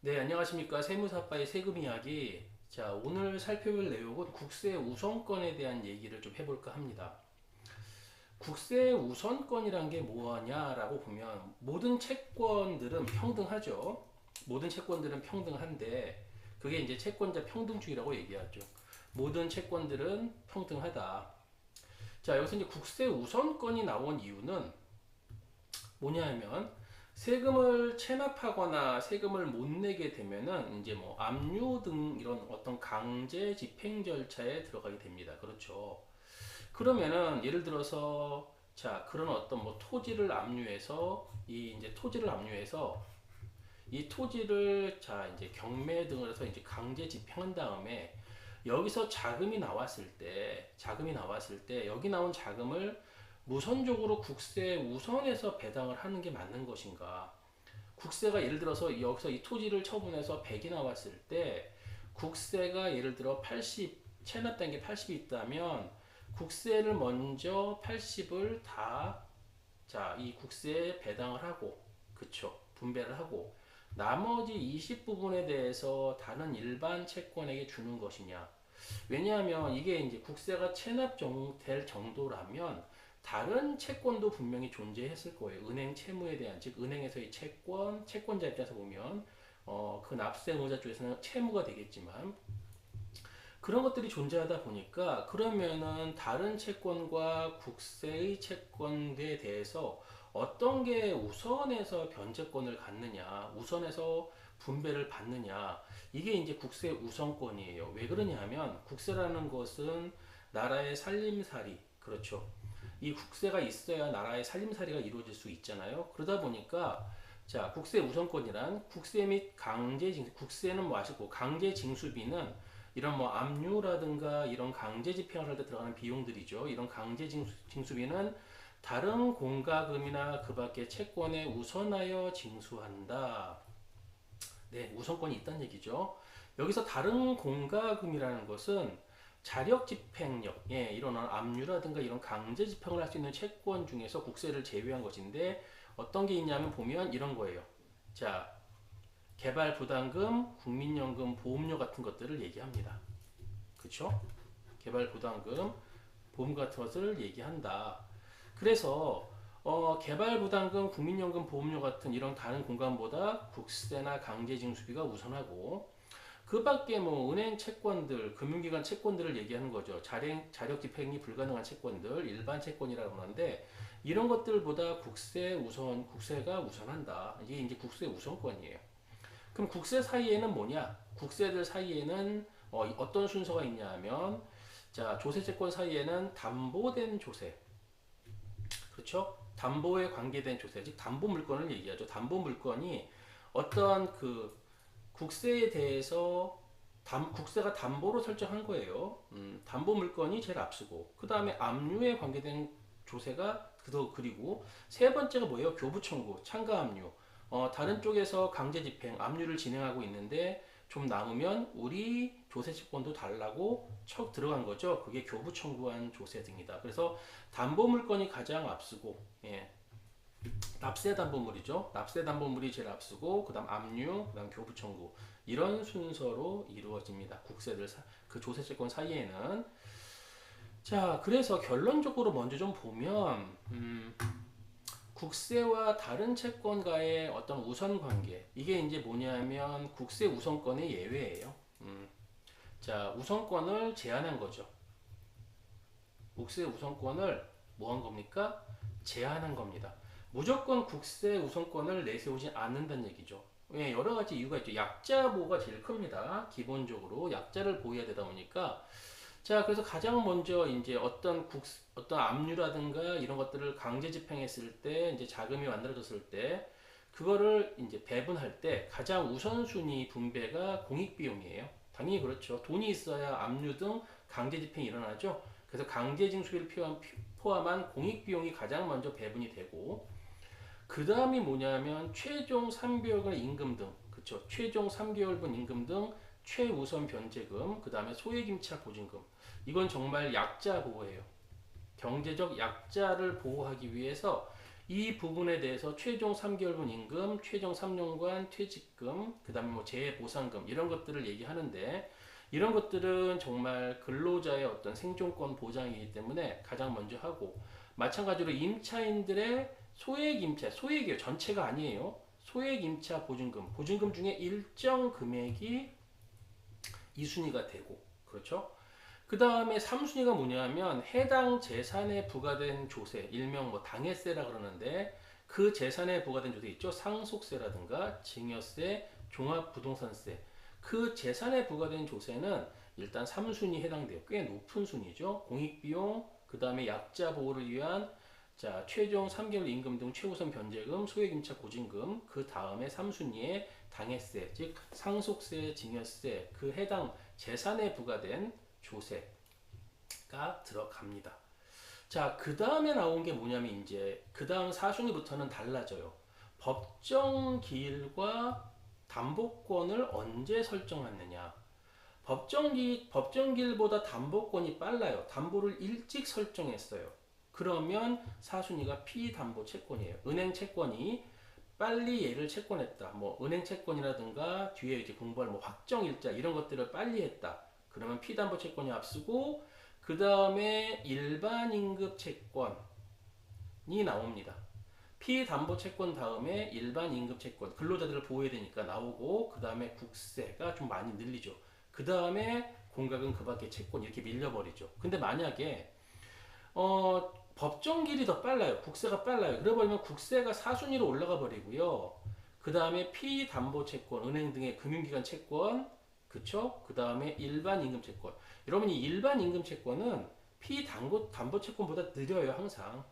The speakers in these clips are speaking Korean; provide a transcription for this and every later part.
네, 안녕하십니까. 세무사빠의 세금 이야기. 자, 오늘 살펴볼 내용은 국세 우선권에 대한 얘기를 좀 해볼까 합니다. 국세 우선권이란 게 뭐냐라고 보면 모든 채권들은 평등하죠. 모든 채권들은 평등한데 그게 이제 채권자 평등주의라고 얘기하죠. 모든 채권들은 평등하다. 자, 여기서 이제 국세 우선권이 나온 이유는 뭐냐 하면 세금을 체납하거나 세금을 못 내게 되면은 이제 뭐 압류 등 이런 어떤 강제 집행 절차에 들어가게 됩니다. 그렇죠. 그러면은 예를 들어서 자 그런 어떤 뭐 토지를 압류해서 이 이제 토지를 압류해서 이 토지를 자 이제 경매 등을 해서 이제 강제 집행한 다음에 여기서 자금이 나왔을 때 여기 나온 자금을 무선적으로 국세 우선해서 배당을 하는 게 맞는 것인가? 국세가 예를 들어서 여기서 이 토지를 처분해서 100이 나왔을 때 국세가 예를 들어 80 체납된 게 80이 있다면 국세를 먼저 80을 다 자, 이 국세에 배당을 하고 그쵸? 분배를 하고 나머지 20 부분에 대해서 다른 일반 채권에게 주는 것이냐? 왜냐하면 이게 이제 국세가 체납될 정도라면 다른 채권도 분명히 존재했을 거예요. 은행 채무에 대한 즉 은행에서의 채권자 입장에서 보면 그 납세 의무자 쪽에서는 채무가 되겠지만 그런 것들이 존재하다 보니까 그러면은 다른 채권과 국세의 채권에 대해서 어떤 게 우선해서 변제권을 갖느냐, 우선해서 분배를 받느냐, 이게 이제 국세 우선권이에요. 왜 그러냐 하면 국세라는 것은 나라의 살림살이, 그렇죠. 이 국세가 있어야 나라의 살림살이가 이루어질 수 있잖아요. 그러다 보니까 자, 국세 우선권이란 국세 및 강제징수, 국세는 뭐 아시고 강제징수비는 이런 뭐 압류라든가 이런 강제 집행을 할 때 들어가는 비용들이죠. 이런 강제 징수비는 다른 공과금이나 그 밖의 채권에 우선하여 징수한다. 네, 우선권이 있다는 얘기죠. 여기서 다른 공과금이라는 것은 자력 집행력, 예, 이런 압류라든가 이런 강제 집행을 할 수 있는 채권 중에서 국세를 제외한 것인데 어떤 게 있냐면 보면 이런 거예요. 자, 개발부담금, 국민연금, 보험료 같은 것들을 얘기합니다. 그쵸? 개발부담금, 보험 같은 것을 얘기한다. 그래서 개발부담금, 국민연금, 보험료 같은 이런 다른 공간보다 국세나 강제징수비가 우선하고 그 밖에 뭐 은행 채권들, 금융기관 채권들을 얘기하는 거죠. 자력 집행이 불가능한 채권들, 일반 채권이라고 하는데 이런 것들보다 국세가 우선한다. 이게 이제 국세 우선권이에요. 그럼 국세 사이에는 뭐냐? 국세들 사이에는 어떤 순서가 있냐 하면 자, 조세채권 사이에는 담보된 조세. 그렇죠? 담보에 관계된 조세, 즉 담보 물건을 얘기하죠. 담보 물건이 어떤 그 국세에 대해서 국세가 담보로 설정한 거예요. 담보 물건이 제일 앞서고 그 다음에 압류에 관계된 조세가 그리고 세 번째가 뭐예요? 교부 청구, 참가 압류. 다른 쪽에서 강제 집행, 압류를 진행하고 있는데 좀 남으면 우리 조세 채권도 달라고 척 들어간 거죠. 그게 교부 청구한 조세 등이다. 그래서 담보 물건이 가장 앞서고, 예. 납세 담보물이죠. 납세 담보물이 제일 앞서고, 그 다음 압류, 그 다음 교부 청구. 이런 순서로 이루어집니다. 그 조세 채권 사이에는. 자, 그래서 결론적으로 먼저 좀 보면, 국세와 다른 채권과의 어떤 우선 관계. 이게 이제 뭐냐면 국세 우선권의 예외예요. 자, 우선권을 제한한 거죠. 국세 우선권을 뭐 한 겁니까? 제한한 겁니다. 무조건 국세 우선권을 내세우지 않는다는 얘기죠. 예, 여러 가지 이유가 있죠. 약자 보호가 제일 큽니다. 기본적으로 약자를 보호해야 되다 보니까 자, 그래서 가장 먼저 이제 어떤 압류라든가 이런 것들을 강제 집행했을 때 이제 자금이 만들어졌을 때 그거를 이제 배분할 때 가장 우선순위 분배가 공익비용이에요. 당연히 그렇죠. 돈이 있어야 압류 등 강제 집행이 일어나죠. 그래서 강제징수비를 포함한 공익비용이 가장 먼저 배분이 되고 그 다음이 뭐냐면 최종 3개월분 임금 등 그쵸 최종 3개월분 임금 등 최우선 변제금 그 다음에 소액임차 보증금 이건 정말 약자 보호예요. 경제적 약자를 보호하기 위해서 이 부분에 대해서 최종 3개월분 임금, 최종 3년간 퇴직금, 그 다음에 뭐 재보상금 이런 것들을 얘기하는데 이런 것들은 정말 근로자의 어떤 생존권 보장이기 때문에 가장 먼저 하고 마찬가지로 임차인들의 소액 임차, 소액이에요. 전체가 아니에요. 소액 임차 보증금, 보증금 중에 일정 금액이 2순위가 되고 그렇죠? 그 다음에 3순위가 뭐냐면 해당 재산에 부과된 조세, 일명 뭐 당해세라 그러는데 그 재산에 부과된 조세 있죠? 상속세라든가 증여세, 종합부동산세. 그 재산에 부과된 조세는 일단 3순위 해당돼요. 꽤 높은 순위죠. 공익비용, 그 다음에 약자 보호를 위한 자, 최종 3개월 임금 등 최우선 변제금, 소액임차 보증금, 그 다음에 3순위에 당해세, 즉 상속세, 증여세, 그 해당 재산에 부과된 조세가 들어갑니다. 자, 그 다음에 나온 게 뭐냐면 이제 그 다음 4순위부터는 달라져요. 법정 기일과 담보권을 언제 설정하느냐. 법정 기일보다 담보권이 빨라요. 담보를 일찍 설정했어요. 그러면 4순위가 피담보 채권이에요. 은행 채권이 빨리 얘를 채권했다. 뭐 은행 채권이라든가 뒤에 이제 공부할 뭐 확정일자 이런 것들을 빨리 했다. 그러면 피담보 채권이 앞서고 그 다음에 일반 임급 채권이 나옵니다. 피담보 채권 다음에 일반 임급 채권 근로자들을 보호해야 되니까 나오고 그 다음에 국세가 좀 많이 늘리죠. 그 다음에 공과금 그 밖에 채권 이렇게 밀려버리죠. 근데 만약에 법정기일이 더 빨라요. 국세가 빨라요. 그래버리면 국세가 4순위로 올라가 버리고요. 그 다음에 피담보채권, 은행 등의 금융기관 채권, 그쵸? 그 다음에 일반 임금채권. 여러분 이 일반 임금채권은 피담보채권보다 느려요. 항상.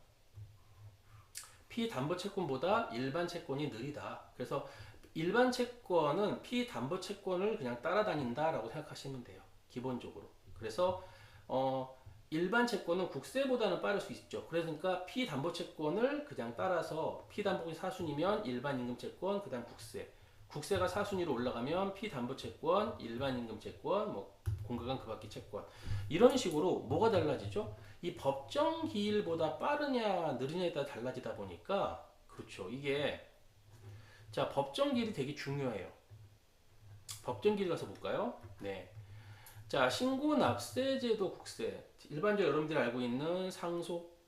피담보채권보다 일반 채권이 느리다. 그래서 일반 채권은 피담보채권을 그냥 따라다닌다라고 생각하시면 돼요. 기본적으로. 그래서 일반 채권은 국세보다는 빠를 수 있죠. 그러니까 피담보채권을 그냥 따라서 피담보가 4순위면 일반 임금채권, 그 다음 국세. 국세가 4순위로 올라가면 피담보채권, 일반 임금채권, 뭐 공과금 그 밖의 채권. 이런 식으로 뭐가 달라지죠? 이 법정 기일보다 빠르냐 느리냐에 따라 달라지다 보니까 그렇죠. 이게 자 법정 기일이 되게 중요해요. 법정 기일 가서 볼까요? 네. 자, 신고납세제도 국세. 일반적으로 여러분들이 알고 있는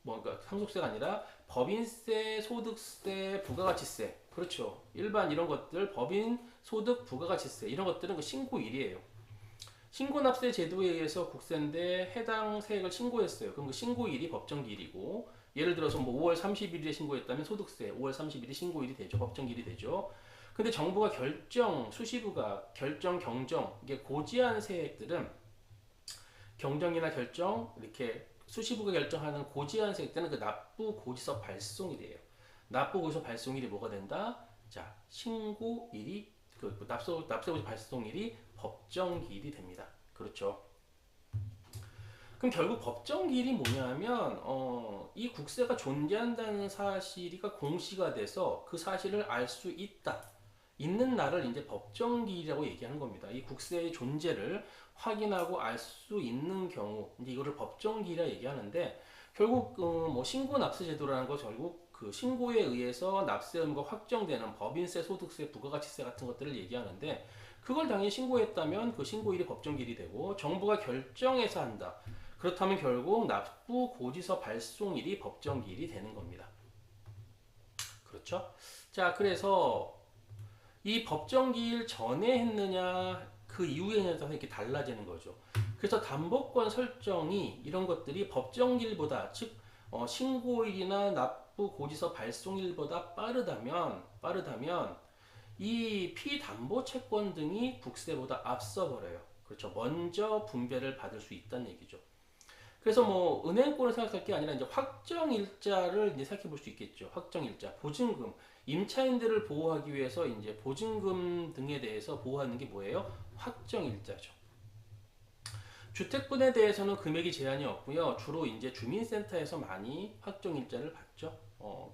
그러니까 상속세가 아니라 법인세, 소득세, 부가가치세. 그렇죠. 일반 이런 것들, 법인, 소득, 부가가치세. 이런 것들은 그 신고일이에요. 신고납세 제도에 의해서 국세인데 해당 세액을 신고했어요. 그럼 그 신고일이 법정기일이고, 예를 들어서 뭐 5월 30일에 신고했다면 소득세 5월 30일이 신고일이 되죠. 법정기일이 되죠. 근데 정부가 수시부가 결정, 경정, 이게 고지한 세액들은 경정이나 결정, 이렇게 수시부가 결정하는 고지한 세액들은 그 납부 고지서 발송일이에요. 납부 고지서 발송일이 뭐가 된다? 자, 신고일이, 납세 고지 발송일이 법정기일이 됩니다. 그렇죠. 그럼 결국 법정기일이 뭐냐면, 이 국세가 존재한다는 사실이 공시가 돼서 그 사실을 알 수 있는 날을 이제 법정기일이라고 얘기하는 겁니다. 이 국세의 존재를 확인하고 알 수 있는 경우, 이제 이거를 법정기일이라 얘기하는데, 결국 뭐 신고납세제도라는 거 결국 그 신고에 의해서 납세 의무가 확정되는 법인세, 소득세, 부가가치세 같은 것들을 얘기하는데, 그걸 당연히 신고했다면 그 신고일이 법정기일이 되고 정부가 결정해서 한다. 그렇다면 결국 납부 고지서 발송일이 법정기일이 되는 겁니다. 그렇죠? 자, 그래서 이 법정기일 전에 했느냐 그 이후에 했느냐에 따라서 이렇게 달라지는 거죠. 그래서 담보권 설정이 이런 것들이 법정기일보다 즉 신고일이나 납부 고지서 발송일보다 빠르다면 이 피담보 채권 등이 국세보다 앞서 버려요. 그렇죠. 먼저 분배를 받을 수 있다는 얘기죠. 그래서 뭐 은행권을 생각할 게 아니라 이제 확정일자를 이제 생각해 볼 수 있겠죠. 확정일자, 보증금, 임차인들을 보호하기 위해서 이제 보증금 등에 대해서 보호하는 게 뭐예요? 확정일자죠. 주택분에 대해서는 금액이 제한이 없고요. 주로 이제 주민센터에서 많이 확정일자를 받죠.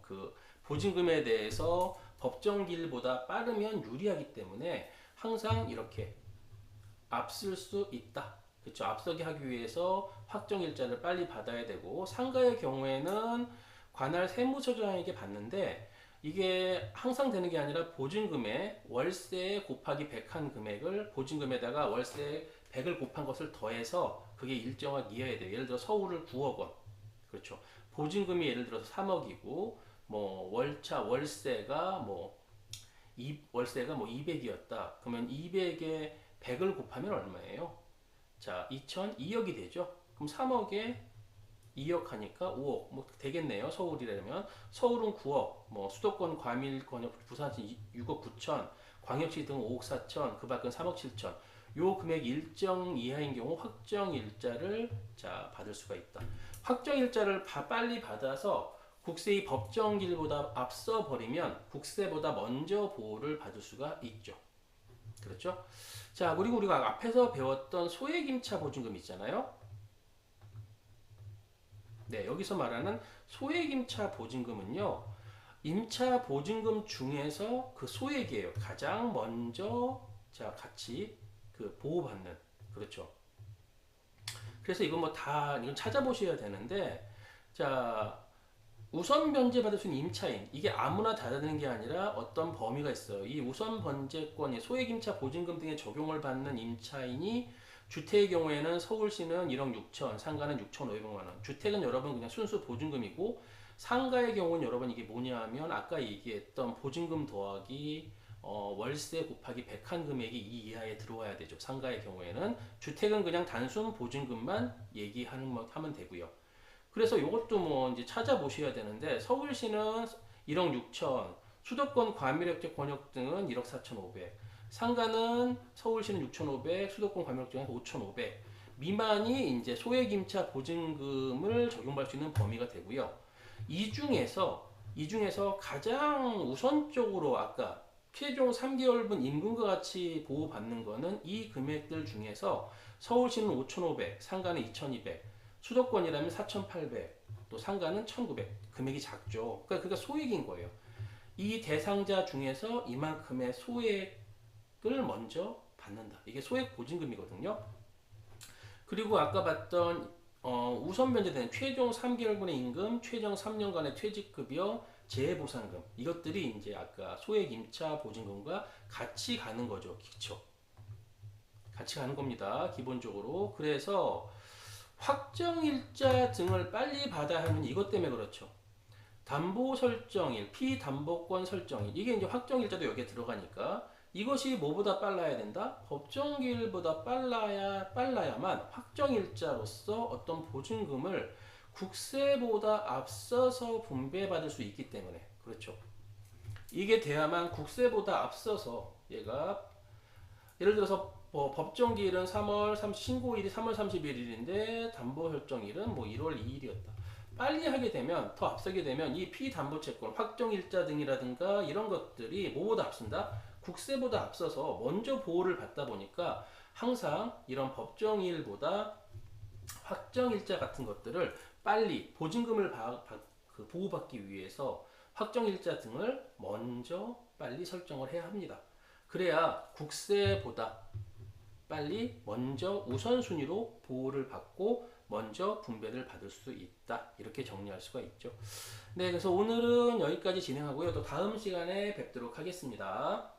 그 보증금에 대해서 법정기일보다 빠르면 유리하기 때문에 항상 이렇게 앞설 수 있다. 그렇죠. 앞서게 하기 위해서 확정일자를 빨리 받아야 되고 상가의 경우에는 관할 세무서장에게 받는데 이게 항상 되는 게 아니라 보증금에 월세 곱하기 100한 금액을 보증금에다가 월세 100을 곱한 것을 더해서 그게 일정하게 이해해야 돼요. 예를 들어 서울을 9억 원. 그렇죠. 보증금이 예를 들어서 3억이고 뭐 월세가 뭐 200이었다. 그러면 200에 100을 곱하면 얼마예요? 자, 2억이 되죠. 그럼 3억에 2억 하니까 5억 뭐 되겠네요. 서울이라면 서울은 9억, 뭐 수도권 과밀 권역 부산시 6억 9천, 광역시 등 5억 4천, 그 밖은 3억 7천. 요 금액 일정 이하인 경우 확정 일자를 자 받을 수가 있다. 확정 일자를 빨리 받아서 국세의 법정기일보다 앞서 버리면 국세보다 먼저 보호를 받을 수가 있죠. 그렇죠? 자, 그리고 우리가 앞에서 배웠던 소액임차 보증금 있잖아요. 네, 여기서 말하는 소액임차 보증금은요, 임차 보증금 중에서 그 소액이에요. 가장 먼저 자 같이 그 보호받는. 그렇죠. 그래서 이건 뭐 다 이건 찾아보셔야 되는데, 자 우선 변제받을 수 있는 임차인, 이게 아무나 다 되는 게 아니라 어떤 범위가 있어요. 이 우선 변제권이 소액임차 보증금 등의 적용을 받는 임차인이 주택의 경우에는 서울시는 1억 6천, 상가는 6,500만 원. 주택은 여러분 그냥 순수 보증금이고, 상가의 경우는 여러분 이게 뭐냐 하면 아까 얘기했던 보증금 더하기 월세 곱하기 100한 금액이 이 이하에 들어와야 되죠. 상가의 경우에는. 주택은 그냥 단순 보증금만 하면 되고요. 그래서 이것도 뭐 이제 찾아보셔야 되는데, 서울시는 1억 6천, 수도권 과밀역적 권역 등은 1억 4,500, 상가는 서울시는 6,500, 수도권 과밀역적 등은 5,500 미만이 이제 소액임차 보증금을 적용받을 수 있는 범위가 되고요. 이 중에서 가장 우선적으로 아까 최종 3개월분 임금과 같이 보호받는 거는 이 금액들 중에서 서울시는 5,500, 상가는 2,200, 수도권이라면 4,800, 또 상가는 1,900. 금액이 작죠. 그러니까 소액인 거예요. 이 대상자 중에서 이만큼의 소액을 먼저 받는다. 이게 소액 보증금이거든요. 그리고 아까 봤던 우선 변제되는 최종 3개월분의 임금, 최종 3년간의 퇴직급여, 재해보상금, 이것들이 이제 아까 소액 임차 보증금과 같이 가는 거죠. 기초. 같이 가는 겁니다. 기본적으로. 그래서 확정일자 등을 빨리 받아야 하는 이것 때문에 그렇죠. 담보 설정일, 피담보권 설정일, 이게 이제 확정일자도 여기에 들어가니까 이것이 뭐보다 빨라야 된다? 법정기일보다 빨라야만 확정일자로서 어떤 보증금을 국세보다 앞서서 분배받을 수 있기 때문에 그렇죠. 이게 돼야만 국세보다 앞서서 얘가 예를 들어서 법정기일은 신고일이 3월 31일인데 담보 설정일은 뭐 1월 2일이었다. 빨리 하게 되면, 더 앞서게 되면 이 피담보채권, 확정일자 등이라든가 이런 것들이 뭐보다 앞선다? 국세보다 앞서서 먼저 보호를 받다 보니까 항상 이런 법정일보다 확정일자 같은 것들을 빨리 보증금을 보호받기 위해서 확정일자 등을 먼저 빨리 설정을 해야 합니다. 그래야 국세보다 빨리 먼저 우선순위로 보호를 받고 먼저 분배를 받을 수 있다. 이렇게 정리할 수가 있죠. 네, 그래서 오늘은 여기까지 진행하고요. 또 다음 시간에 뵙도록 하겠습니다.